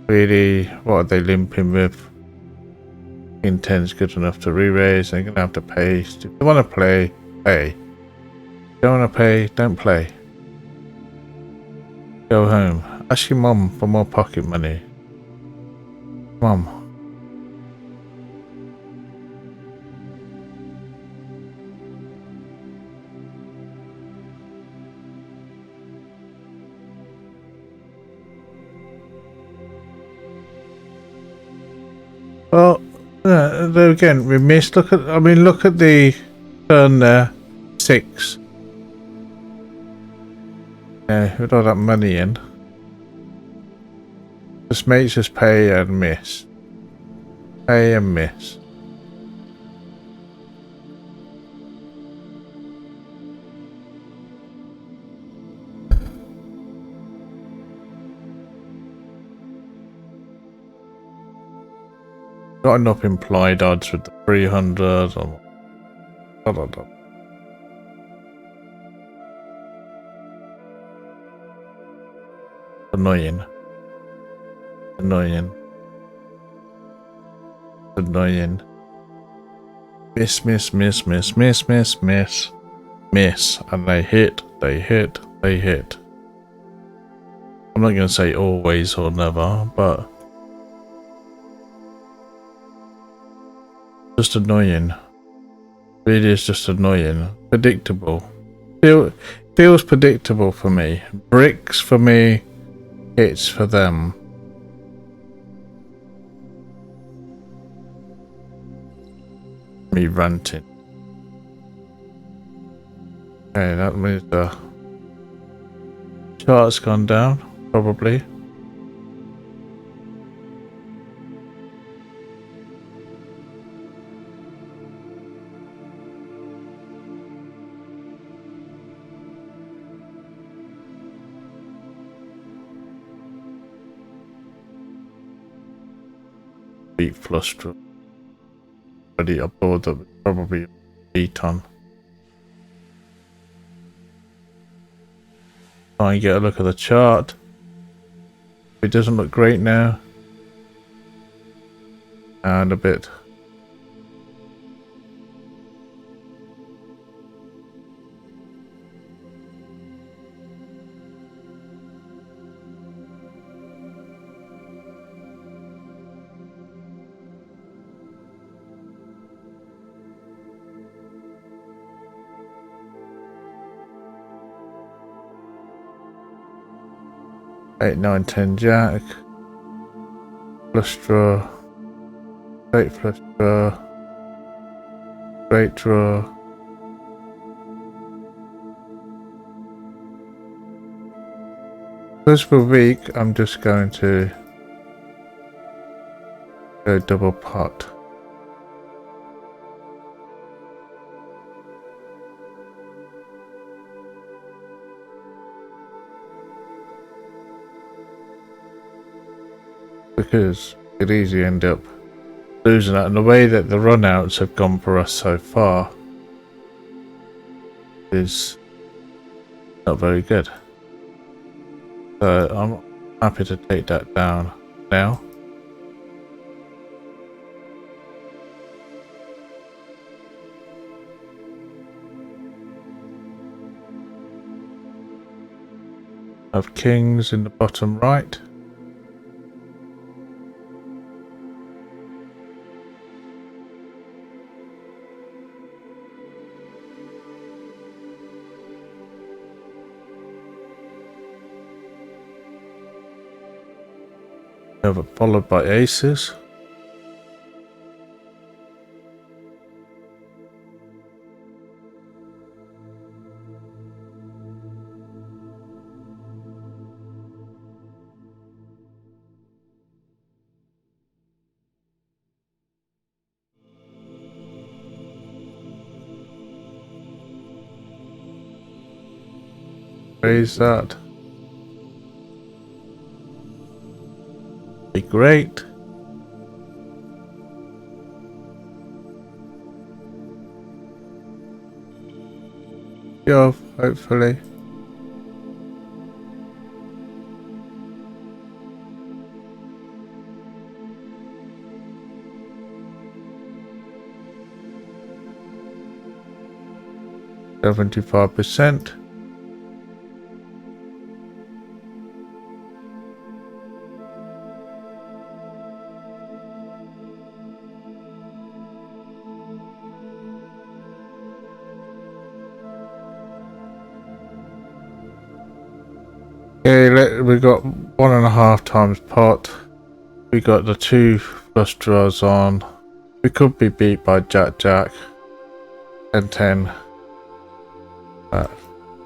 Speaker 1: Really, what are they limping with? King 10 is good enough to re-raise. They're going to have to pay. If they want to play, pay. If you don't want to pay, don't play. Go home. Ask your mum for more pocket money. Mum. Well, there again, we missed. Look at the turn there. 6. Yeah, with all that money in. Just makes us pay and miss. Pay and miss. Got enough implied odds with the 300 or Annoying. Miss. And they hit. I'm not going to say always or never, but just annoying. Really is just annoying. Predictable. Feels predictable for me. Bricks for me. Hits for them. Me ranting. Okay, that means the chart's gone down, probably. Beat flush draw. Already aboard that would probably beat on. Try and get a look at the chart. It doesn't look great now. And a bit. Eight, 9, 10 jack. Flush draw. Straight flush draw. Straight draw. First for week, I'm just going to go double pot. Because it easily end up losing that, and the way that the runouts have gone for us so far is not very good. So I'm happy to take that down now. Have kings in the bottom right. Followed by aces. Raise that. Be great. Yeah, hopefully. %75%. Okay, we got 1.5 times pot. We got the 2 flush draws on. We could be beat by Jack Jack and 10.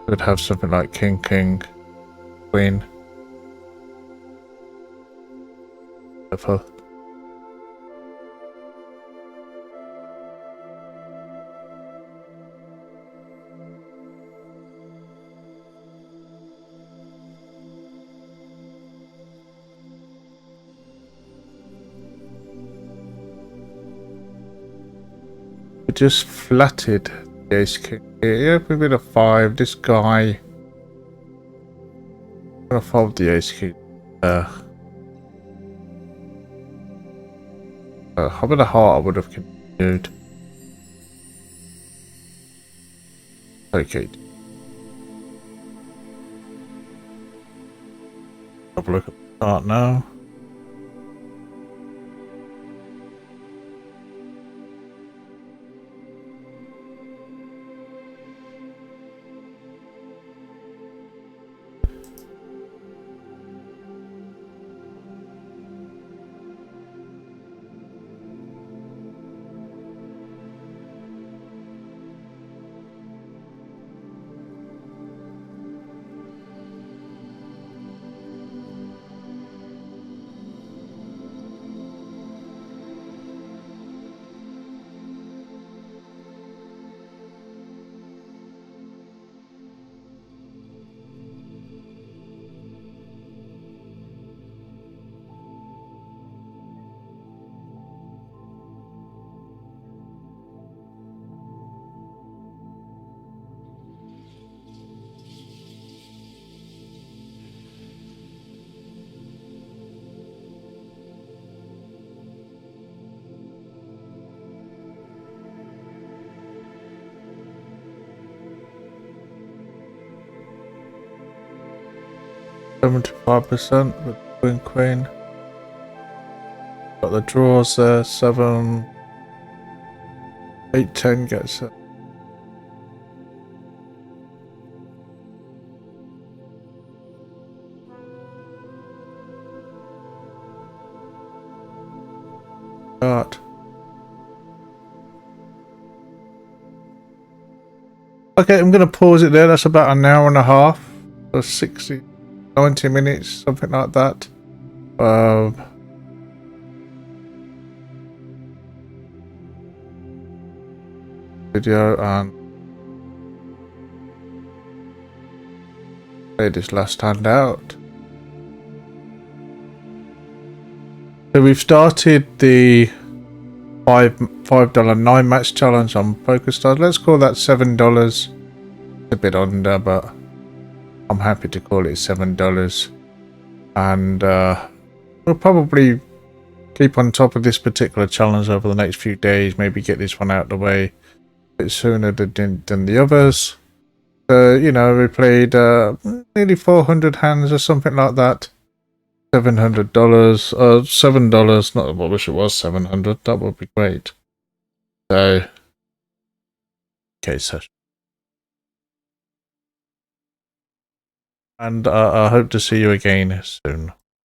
Speaker 1: Could have something like King King Queen. We just flatted the ace king here. Yeah, we've got a 5. This guy. I'm gonna fold the ace king. How about a heart? I would have continued. Okay. Have a look at the chart now. %75% with Queen Queen. Got the draws there. 7, 8, 10 gets it. Start. Okay, I'm going to pause it there. That's about an hour and a half. Or 60, 90 minutes, something like that. Video and play this last hand out. So we've started the $5 9 match challenge on Pokerstars. Let's call that $7. A bit under, but I'm happy to call it $7. and we'll probably keep on top of this particular challenge over the next few days. Maybe get this one out of the way a bit sooner than the others. You know, we played nearly 400 hands or something like that. $700, $7. Not, I wish it was 700. That would be great. So, okay, session. And I hope to see you again soon.